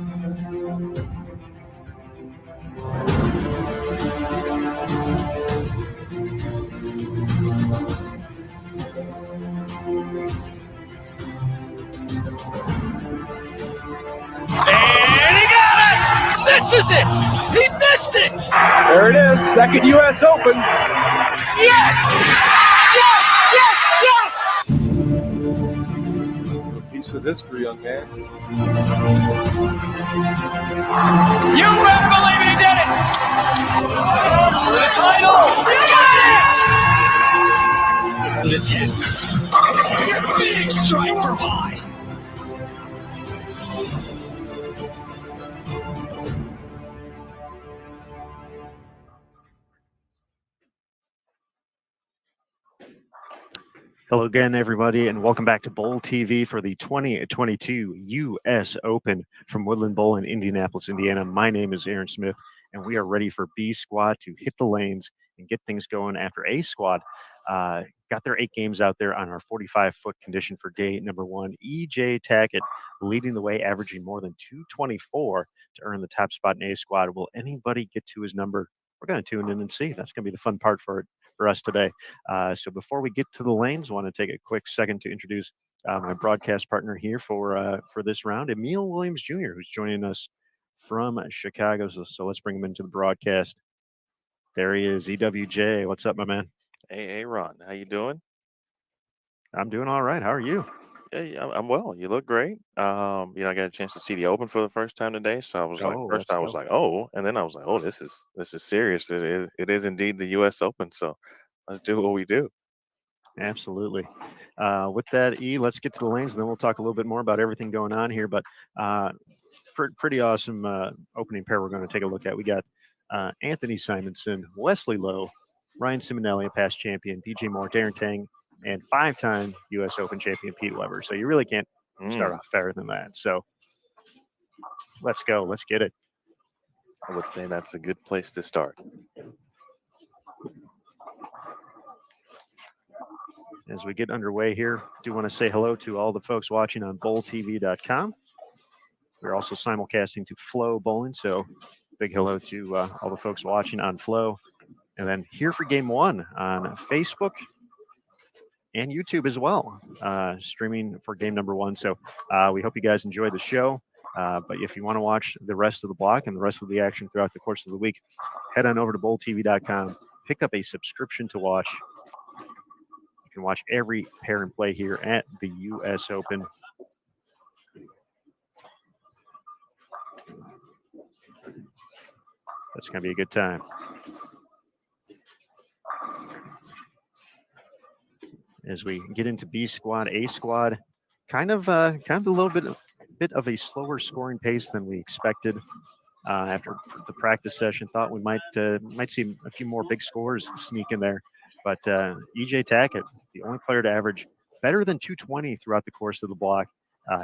This is it! He missed it! There it is, second U.S. Open. Yes! Yes! Yes! Yes! Piece of history, young man. You better believe he did it! For the title! Got it! The 10. Big strike for 5. Hello again, everybody, and welcome back to Bowl TV for the 2022 U.S. Open from Woodland Bowl in Indianapolis, Indiana. My name is Aaron Smith, and we are ready for B Squad to hit the lanes and get things going after A Squad. Got their 8 games out there on our 45-foot condition for day number 1. E.J. Tackett leading the way, averaging more than 224 to earn the top spot in A Squad. Will anybody get to his number? We're going to tune in and see. That's going to be the fun part for us today. So before we get to the lanes, I want to take a quick second to introduce my broadcast partner here for this round, Emil Williams Jr., who's joining us from Chicago. So let's bring him into the broadcast. There he is, EWJ. What's up, my man? Hey, Ron. How you doing? I'm doing all right. How are you? Hey, I'm well. You look great. I got a chance to see the Open for the first time today, so I was like, first I was like, oh, and then I was like, oh, this is serious. It is indeed the U.S. Open. So let's do what we do. Absolutely. With that, let's get to the lanes, and then we'll talk a little bit more about everything going on here. But pretty awesome opening pair we're going to take a look at. We got Anthony Simonson, Wesley Lowe, Ryan Simonelli, a past champion, DJ Moore, Darren Tang, and 5-time U.S. Open champion Pete Weber. So you really can't start off better than that. So let's go. Let's get it. I would say that's a good place to start. As we get underway here, do want to say hello to all the folks watching on bowltv.com. We're also simulcasting to Flow Bowling, so big hello to all the folks watching on Flow. And then here for game 1 on Facebook and YouTube as well, streaming for game number 1. So we hope you guys enjoy the show. But if you want to watch the rest of the block and the rest of the action throughout the course of the week, head on over to bowltv.com, pick up a subscription to watch. You can watch every pair and play here at the U.S. Open. That's going to be a good time. As we get into B Squad, A Squad, kind of a little bit of a slower scoring pace than we expected after the practice session. Thought we might see a few more big scores sneak in there, but E.J. Tackett, the only player to average better than 220 throughout the course of the block,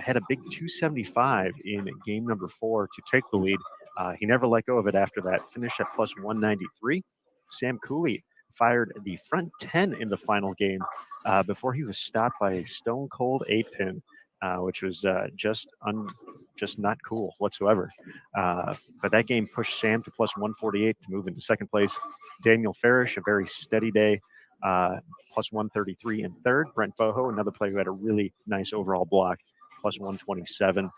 had a big 275 in game number 4 to take the lead. He never let go of it after that. Finished at plus 193. Sam Cooley fired the front 10 in the final game before he was stopped by a stone cold 8-pin, which was just not cool whatsoever. But that game pushed Sam to plus 148 to move into second place. Daniel Farish, a very steady day, plus 133 in third. Brent Boho, another player who had a really nice overall block, plus 127.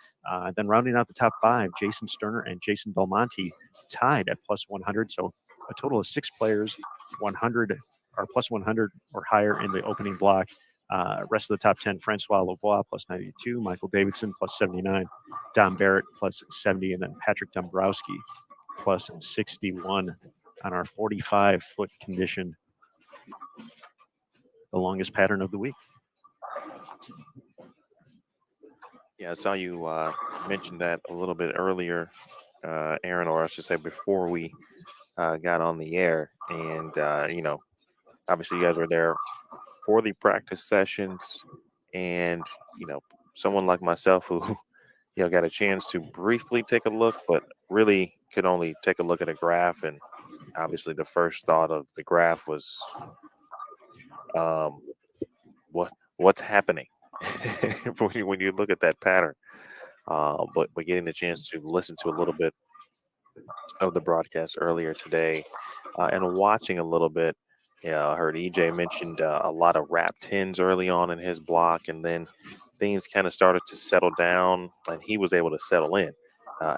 Then rounding out the top 5, Jason Sterner and Jason Belmonte tied at plus 100. So a total of 6 players, 100 or plus 100 or higher in the opening block. Rest of the top 10, Francois Lavoie plus 92, Michael Davidson plus 79, Dom Barrett plus 70, and then Patrick Dombrowski plus 61 on our 45-foot condition. The longest pattern of the week. Yeah, I saw you mention that a little bit earlier, Aaron, or I should say before we got on the air. And, obviously you guys were there for the practice sessions. And, someone like myself who, got a chance to briefly take a look, but really could only take a look at a graph. And obviously the first thought of the graph was, what's happening when you look at that pattern. but getting the chance to listen to a little bit of the broadcast earlier today, and watching a little bit. Yeah, I heard EJ mentioned a lot of wrap tens early on in his block, and then things kind of started to settle down, and he was able to settle in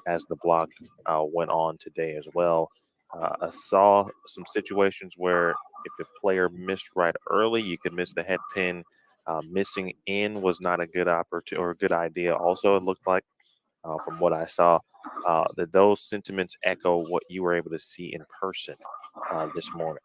as the block went on today as well. I saw some situations where if a player missed right early, you could miss the head pin. Missing in was not a good opportunity or a good idea. Also, it looked like from what I saw, that those sentiments echo what you were able to see in person this morning.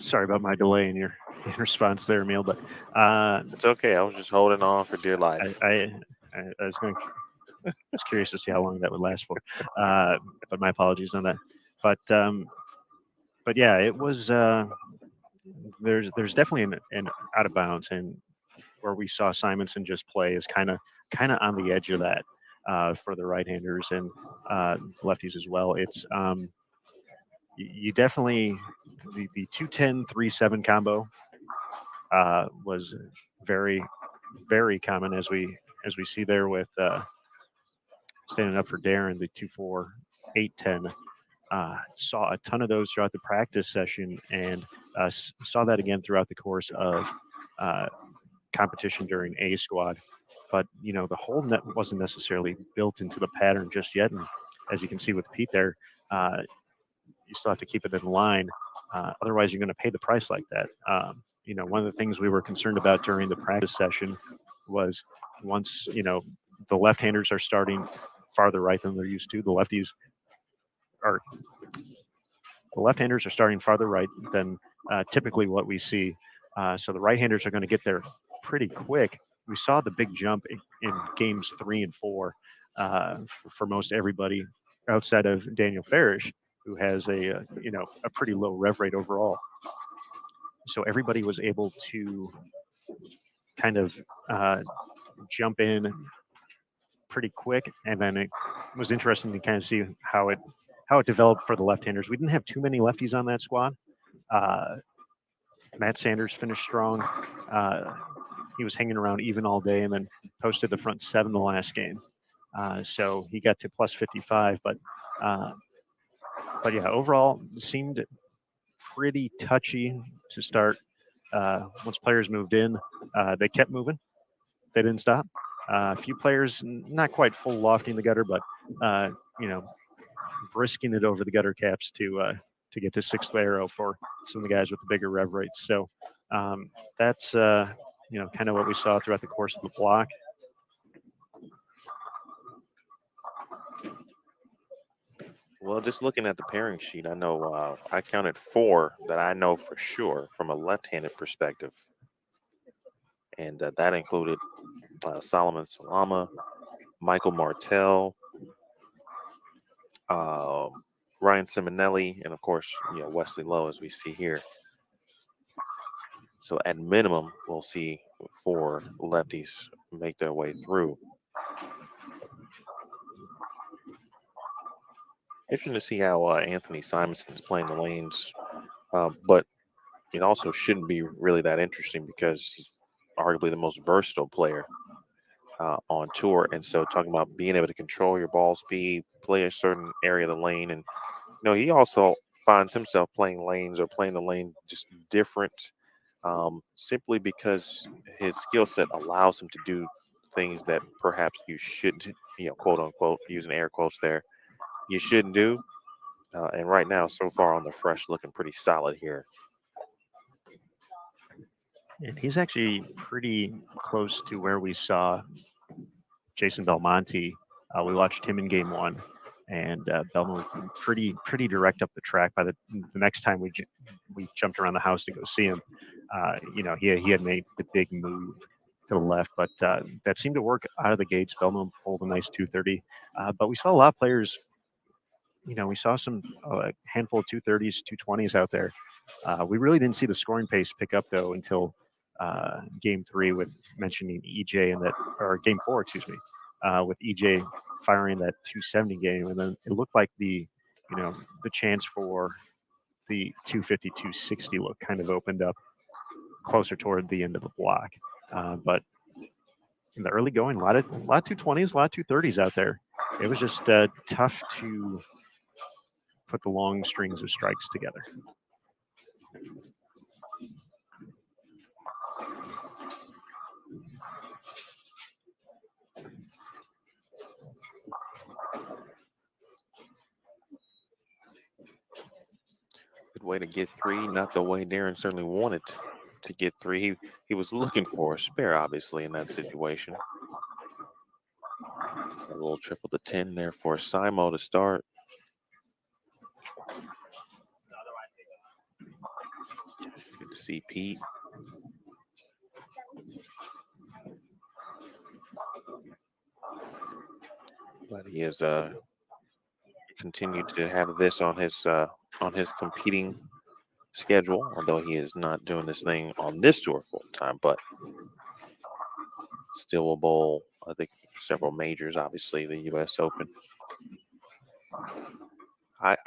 Sorry about my delay in your response there, Emil, but It's okay. I was just holding on for dear life. I was going. I was curious to see how long that would last for, but my apologies on that. But yeah, it was. There's definitely an out of bounds, and where we saw Simonson just play is kind of on the edge of that for the right-handers and lefties as well. It's you definitely the 2-10-3-7 combo was very common as we see there with standing up for Darren, the 2-4-8-10. Saw a ton of those throughout the practice session, and saw that again throughout the course of competition during A squad. But the whole net wasn't necessarily built into the pattern just yet, and as you can see with Pete there, you still have to keep it in line. Otherwise, you're going to pay the price like that. One of the things we were concerned about during the practice session was once the left-handers are starting farther right than they're used to, the left-handers are starting farther right than typically what we see. So the right-handers are going to get there pretty quick. We saw the big jump in games 3 and 4 for most everybody outside of Daniel Farish, who has a pretty low rev rate overall. So everybody was able to kind of jump in pretty quick, and then it was interesting to kind of see how it developed for the left-handers. We didn't have too many lefties on that squad. Matt Sanders finished strong. He was hanging around even all day, and then posted the front 7 the last game. So he got to plus 55, but yeah, overall seemed pretty touchy to start. Once players moved in, they kept moving. They didn't stop. A few players not quite full lofting the gutter, but brisking it over the gutter caps to get to 6th arrow for some of the guys with the bigger rev rates. So that's kind of what we saw throughout the course of the block. Well, just looking at the pairing sheet, I know I counted 4 that I know for sure from a left-handed perspective, and that included Solomon Salama, Michael Martell, Ryan Simonelli, and of course, Wesley Lowe, as we see here. So at minimum, we'll see 4 lefties make their way through. Interesting to see how Anthony Simonson is playing the lanes, but it also shouldn't be really that interesting because he's arguably the most versatile player on tour. And so talking about being able to control your ball speed, play a certain area of the lane, and he also finds himself playing lanes or playing the lane just different, simply because his skill set allows him to do things that perhaps you shouldn't, quote unquote, using air quotes there, you shouldn't do. And right now, so far on the fresh, looking pretty solid here. And he's actually pretty close to where we saw Jason Belmonte. We watched him in game 1, and Belmont was pretty direct up the track. By the next time we jumped around the house to go see him, he had made the big move to the left, but that seemed to work out of the gates. Belmont pulled a nice 230, but we saw a lot of players. We saw some handful of 230s, 220s out there. We really didn't see the scoring pace pick up though until game 3, with mentioning EJ and that, or game 4, excuse me, with EJ firing that 270 game, and then it looked like the chance for the 250, 260 look kind of opened up closer toward the end of the block. But in the early going, a lot of 220s, a lot of 230s out there. It was just tough to put the long strings of strikes together. Good way to get 3, not the way Darren certainly wanted to get 3. He was looking for a spare, obviously, in that situation. A little triple to 10 there for Simo to start. It's good to see Pete. But he has continued to have this on his competing schedule, although he is not doing this thing on this tour full time, but still will bowl, I think, several majors, obviously the US Open.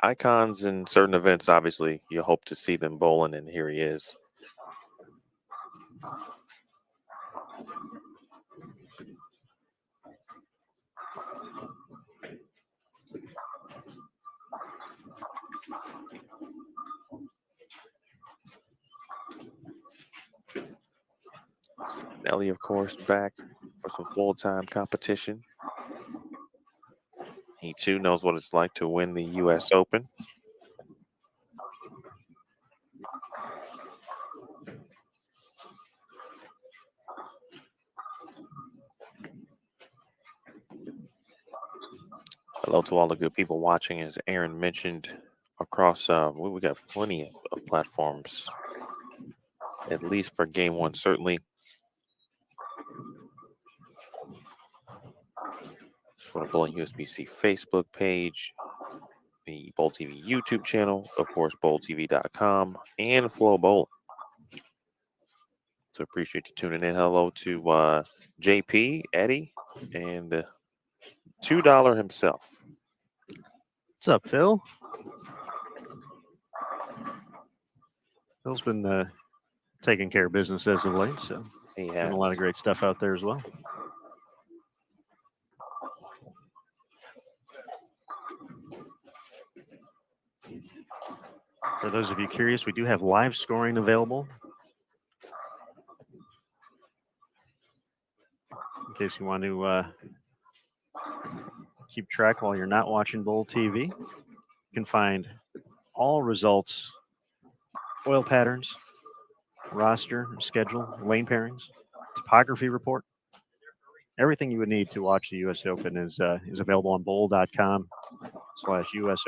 Icons in certain events, obviously, you hope to see them bowling, and here he is. Nelly, of course, back for some full-time competition. He too knows what it's like to win the US Open. Hello to all the good people watching. As Aaron mentioned, across we got plenty of platforms, at least for game 1, certainly. Sport Bowling USBC Facebook page, the Bowl TV YouTube channel, of course, bowltv.com, and Flow Bowling. So appreciate you tuning in. Hello to JP, Eddie, and $2 himself. What's up, Phil? Phil's been taking care of business as of late, so doing a lot of great stuff out there as well. For those of you curious, we do have live scoring available. In case you want to keep track while you're not watching Bowl TV, you can find all results, oil patterns, roster, schedule, lane pairings, topography report. Everything you would need to watch the U.S. Open is available on bowl.com/US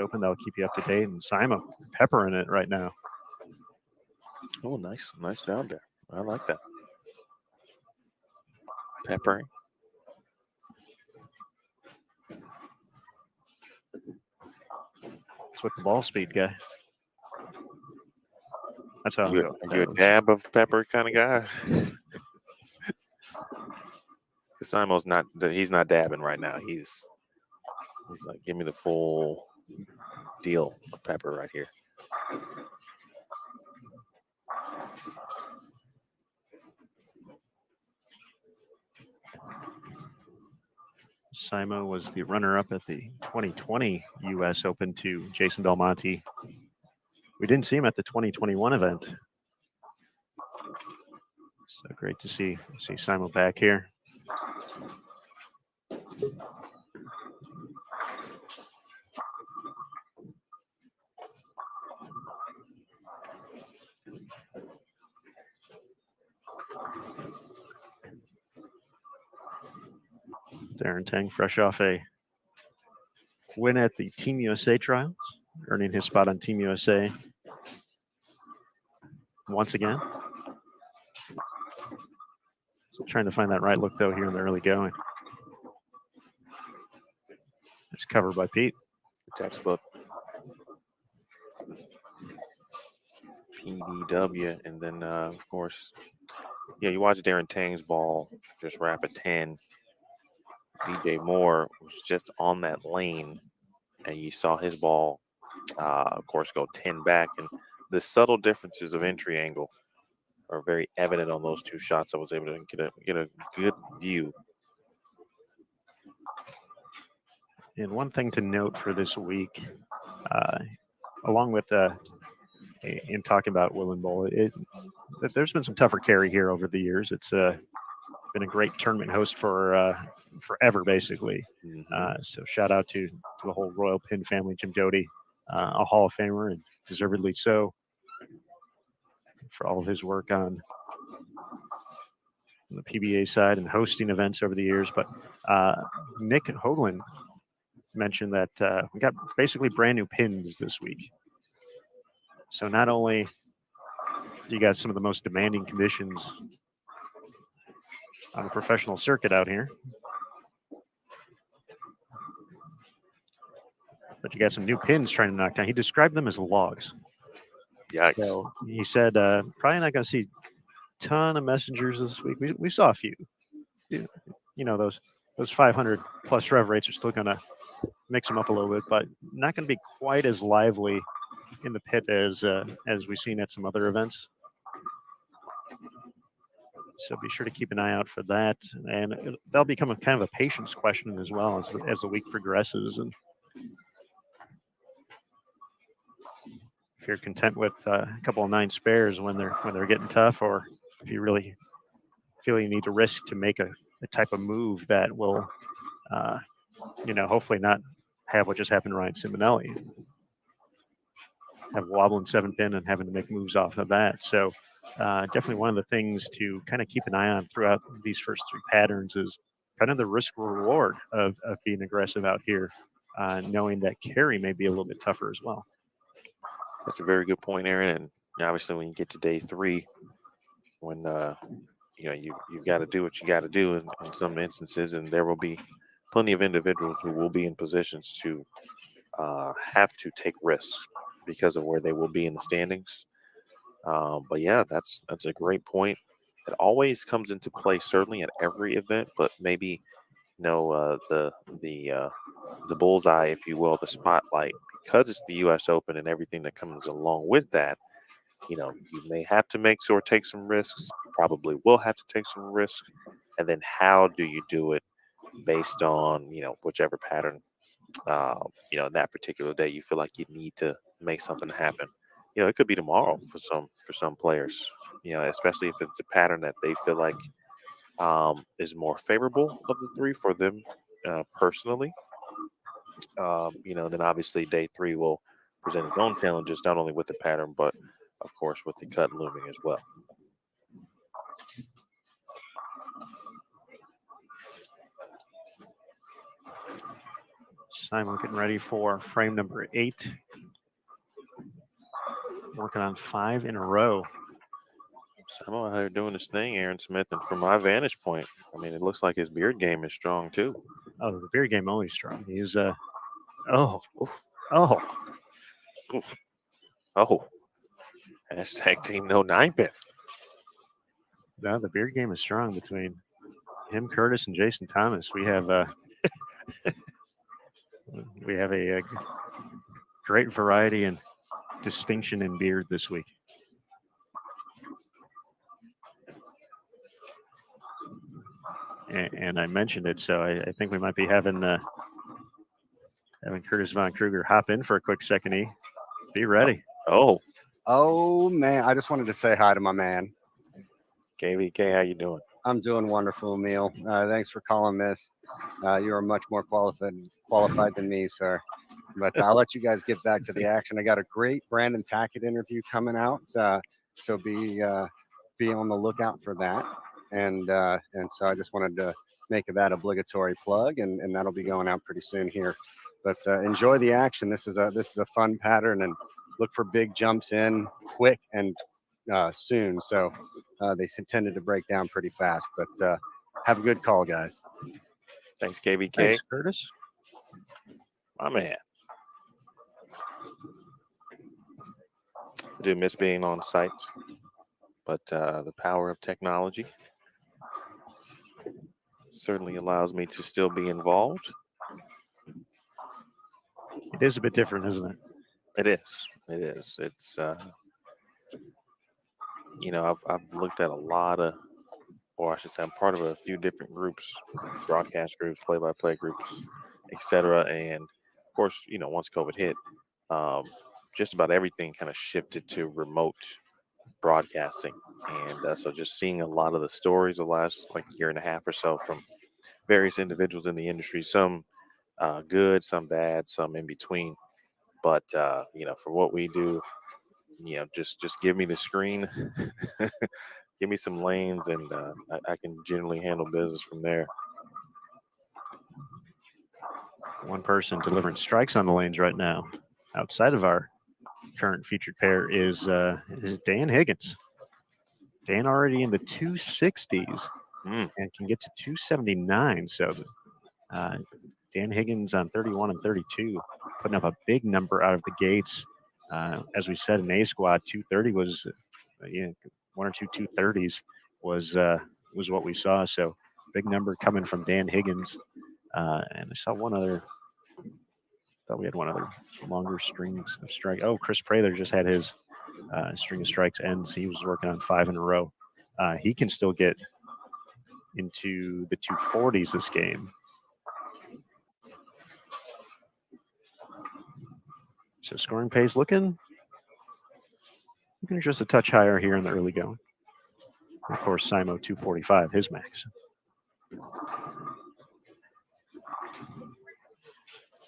Open. That'll keep you up to date. And Simo peppering it right now. Oh, nice job there. I like that. Peppering. It's with the ball speed guy. That's how Are you a dab of pepper kind of guy? Simo's not. He's not dabbing right now. He's like, give me the full deal of pepper right here. Simo was the runner-up at the 2020 U.S. Open to Jason Belmonte. We didn't see him at the 2021 event. So great to see Simo back here. Darren Tang, fresh off a win at the Team USA trials, earning his spot on Team USA once again. Still trying to find that right look, though, here in the early going. It's covered by Pete. Textbook. PDW. And then, of course, yeah, you watch Darren Tang's ball just wrap a 10. DJ Moore was just on that lane, and you saw his ball, of course, go 10 back. And the subtle differences of entry angle are very evident on those two shots. I was able to get a good view. And one thing to note for this week, along with in talking about Woodland Bowl, there's been some tougher carry here over the years. It's been a great tournament host for forever, basically. So shout out to the whole Royal Pin family, Jim Doty, a Hall of Famer, and deservedly so, for all of his work on the PBA side and hosting events over the years. But Nick Hoagland mentioned that we got basically brand new pins this week. So not only you got some of the most demanding conditions on a professional circuit out here, but you got some new pins trying to knock down. He described them as logs. Yikes. So he said, probably not going to see a ton of messengers this week. We saw a few. You know, those 500 plus rev rates are still going to mix them up a little bit, but not going to be quite as lively in the pit as we've seen at some other events. So be sure to keep an eye out for that, and that'll become a kind of a patience question as well as the week progresses. And if you're content with a couple of 9 spares when they're getting tough, or if you really feel you need to risk to make a type of move that will, hopefully not have what just happened to Ryan Simonelli, have wobbling 7-pin and having to make moves off of that. So definitely one of the things to kind of keep an eye on throughout these first 3 patterns is kind of the risk reward of being aggressive out here, knowing that carry may be a little bit tougher as well. That's a very good point, Aaron. And obviously, when you get to day 3, when you've got to do what you got to do in some instances, and there will be plenty of individuals who will be in positions to have to take risks because of where they will be in the standings. But yeah, that's a great point. It always comes into play, certainly at every event, but maybe the bullseye, if you will, the spotlight, because it's the U.S. Open and everything that comes along with that. You may have to take some risks. You probably will have to take some risks, and then how do you do it based on whichever pattern that particular day you feel like you need to make something happen. It could be tomorrow for some players, especially if it's a pattern that they feel like is more favorable of the 3 for them personally. Then obviously day 3 will present its own challenges, not only with the pattern, but of course with the cut looming as well. Simon getting ready for frame number 8. Working on 5 in a row. Simon out here doing his thing, Aaron Smith, and from my vantage point, I mean, it looks like his beard game is strong too. Oh, the beard game always strong. He's Hashtag team no 9-pin. No, the beard game is strong between him, Curtis, and Jason Thomas. We have a great variety and distinction in beard this week. And I mentioned it, so I think we might be having Curtis Von Kruger hop in for a quick second. Be ready. Oh man, I just wanted to say hi to my man. KVK, how you doing? I'm doing wonderful, Emil. Thanks for calling this. You are much more qualified than me, sir. But I'll let you guys get back to the action. I got a great Brandon Tackett interview coming out, so be on the lookout for that. And so I just wanted to make that obligatory plug, and that'll be going out pretty soon here. But enjoy the action. This is a fun pattern, and look for big jumps in quick and soon. So they tended to break down pretty fast. But have a good call, guys. Thanks, KVK. Thanks, Curtis. My man. I do miss being on site, but the power of technology certainly allows me to still be involved. It is a bit different, isn't it? It is. It is. It's I've looked at a lot of, or I should say, I'm part of a few different groups, broadcast groups, play-by-play groups, etc. And of course, once COVID hit, just about everything kind of shifted to remote broadcasting, and so just seeing a lot of the stories the last year and a half or so from various individuals in the industry, some good, some bad, some in between. But for what we do, just give me the screen, give me some lanes, and I can generally handle business from there. One person delivering strikes on the lanes right now, outside of our current featured pair, is Dan Higgins. Dan already in the 260s and can get to 279. So Dan Higgins on 31 and 32, putting up a big number out of the gates. As we said in A squad, 230 was one or two 230s was what we saw. So big number coming from Dan Higgins. And I saw one other. Thought we had one other longer strings of strike. Oh, Chris Prather just had his string of strikes ends. He was working on 5 in a row. He can still get into the 240s this game. So scoring pace looking just a touch higher here in the early going. Of course, Simo 245, his max.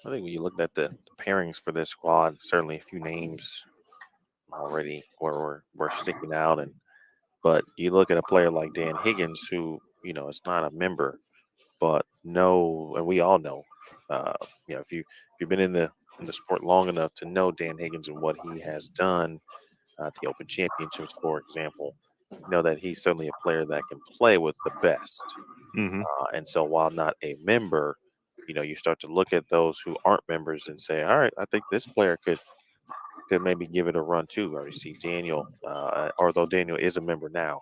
I think when you looked at the pairings for this squad, certainly a few names already were sticking out, but you look at a player like Dan Higgins, who is not a member, but and we all know, if you've been in the sport long enough to know Dan Higgins and what he has done at the Open Championships, for example, know that he's certainly a player that can play with the best. And so while not a member, you start to look at those who aren't members and say, all right, I think this player could maybe give it a run too. I already see Daniel, although Daniel is a member now,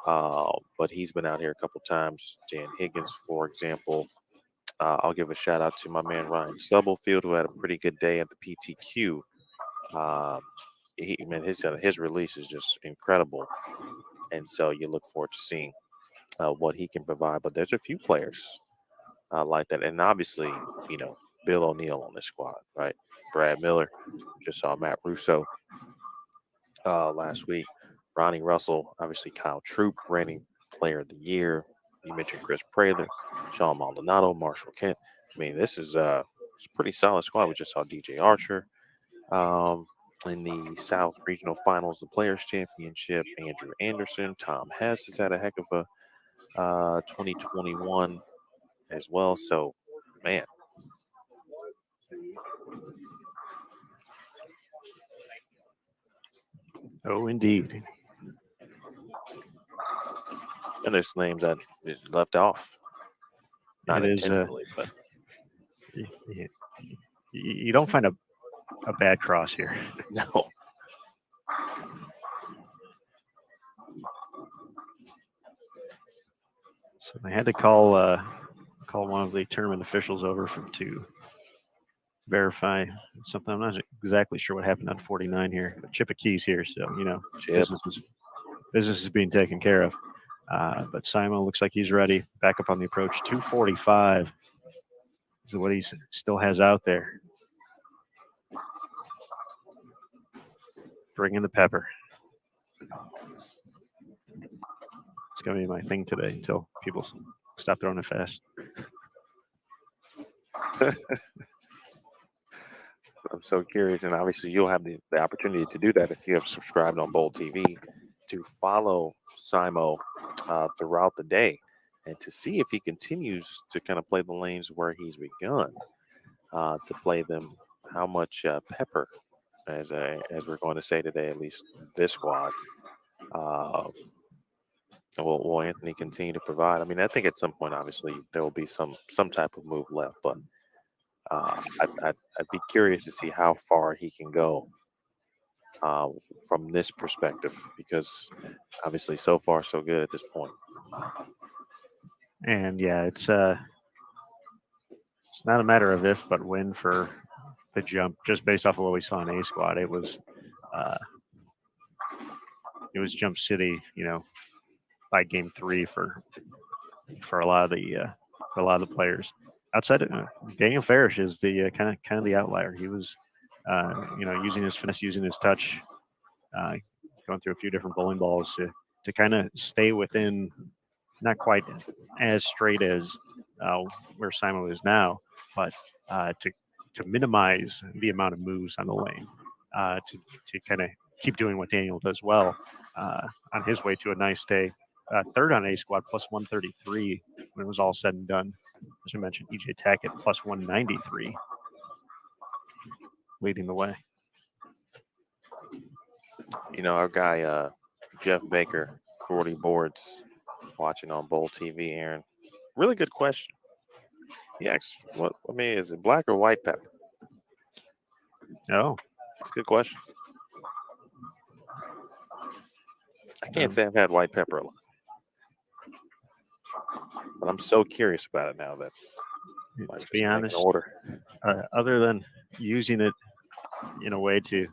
but he's been out here a couple times. Dan Higgins, for example. I'll give a shout out to my man Ryan Stubblefield, who had a pretty good day at the PTQ. His release is just incredible, and so you look forward to seeing what he can provide. But there's a few players like that, and obviously, Bill O'Neill on this squad, right? Brad Miller, just saw Matt Russo last week. Ronnie Russell, obviously Kyle Troop, reigning player of the year. You mentioned Chris Prather, Sean Maldonado, Marshall Kent. I mean, this is a pretty solid squad. We just saw DJ Archer in the South Regional Finals, the Players Championship. Andrew Anderson, Tom Hess has had a heck of a 2021 as well. So, man. Oh, indeed. And there's names that is left off. Not intentionally, but you don't find a bad cross here. No. So I had to call one of the tournament officials over to verify something. I'm not exactly sure what happened on 49 here. But Chip Keys here, so business is being taken care of. But Simon looks like he's ready. Back up on the approach. 245 is what he still has out there. Bring in the pepper. It's going to be my thing today until people stop throwing it fast. I'm so curious, and obviously you'll have the opportunity to do that if you have subscribed on Bowl TV, to follow Simo throughout the day. and to see if he continues to kind of play the lanes where he's begun to play them. How much pepper, as we're going to say today, at least this squad, will Anthony continue to provide? I mean, I think at some point, obviously, there will be some type of move left, but I'd be curious to see how far he can go from this perspective, because obviously, so far so good at this point. And yeah, it's not a matter of if but when for the jump. Just based off of what we saw in A squad, it was jump city, by game 3 for a lot of the players. Outside of Daniel Farish is the kind of the outlier. He was using his finesse, using his touch, going through a few different bowling balls to kind of stay within, not quite as straight as where Simon is now, but to minimize the amount of moves on the lane, to kind of keep doing what Daniel does well on his way to a nice day. Third on A squad, plus 133 when it was all said and done. As we mentioned, EJ Tackett, plus 193, leading the way. Our guy, Jeff Baker, 40 boards, watching on Bowl TV, Aaron. Really good question. He asks, is it black or white pepper? Oh, that's a good question. I can't say I've had white pepper a lot, but I'm so curious about it now that to be honest, other than using it in a way to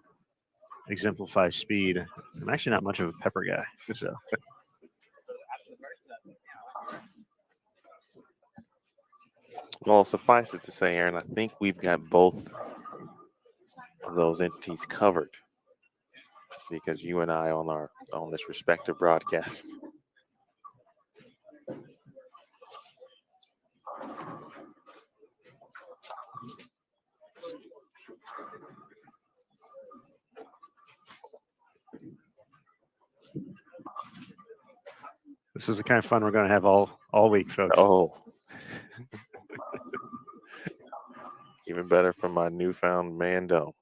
exemplify speed, I'm actually not much of a pepper guy. So. Well, suffice it to say, Aaron, I think we've got both of those entities covered, because you and I on this respective broadcast. This is the kind of fun we're going to have all week, folks. Oh. Even better for my newfound man dome.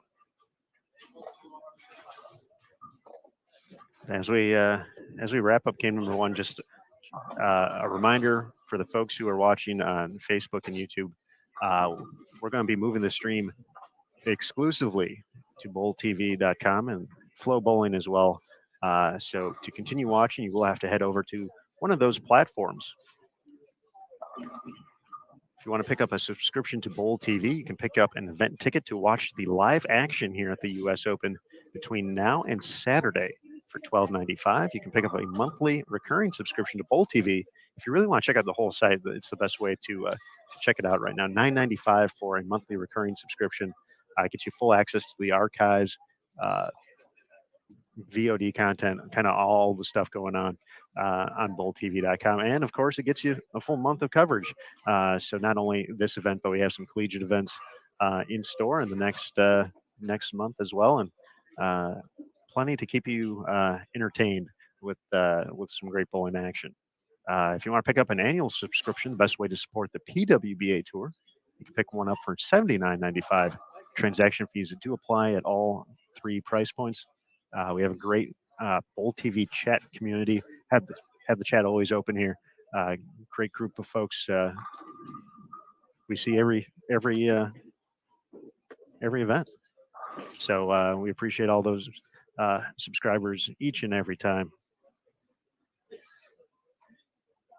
As we wrap up game number 1, just a reminder for the folks who are watching on Facebook and YouTube, we're going to be moving the stream exclusively to bowltv.com and Flow Bowling as well. So to continue watching, you will have to head over to one of those platforms. If you want to pick up a subscription to Bowl TV, you can pick up an event ticket to watch the live action here at the U.S. Open between now and Saturday for $12.95. You can pick up a monthly recurring subscription to Bowl TV. If you really want to check out the whole site, it's the best way to check it out right now. $9.95 for a monthly recurring subscription. Gets you full access to the archives, VOD content, kind of all the stuff going on bowltv.com. And of course, it gets you a full month of coverage. So not only this event, but we have some collegiate events in store in the next month as well. And plenty to keep you entertained with some great bowling action. If you want to pick up an annual subscription, the best way to support the PWBA Tour, you can pick one up for $79.95. Transaction fees that do apply at all 3 price points. We have a great Bowl TV chat community. Have the chat always open here. Great group of folks. We see every event. So we appreciate all those subscribers each and every time.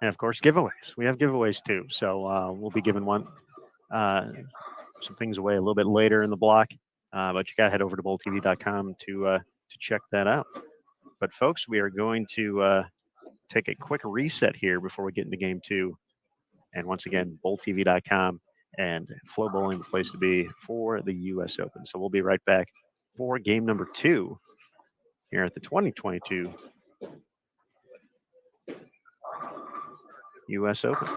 And of course, giveaways. We have giveaways too. So we'll be giving some things away a little bit later in the block. But you got to head over to bowltv.com to check that out. But folks, we are going to take a quick reset here before we get into game 2. And once again, bowltv.com and Flow Bowling, the place to be for the U.S. Open. So we'll be right back for game number 2 here at the 2022 U.S. Open.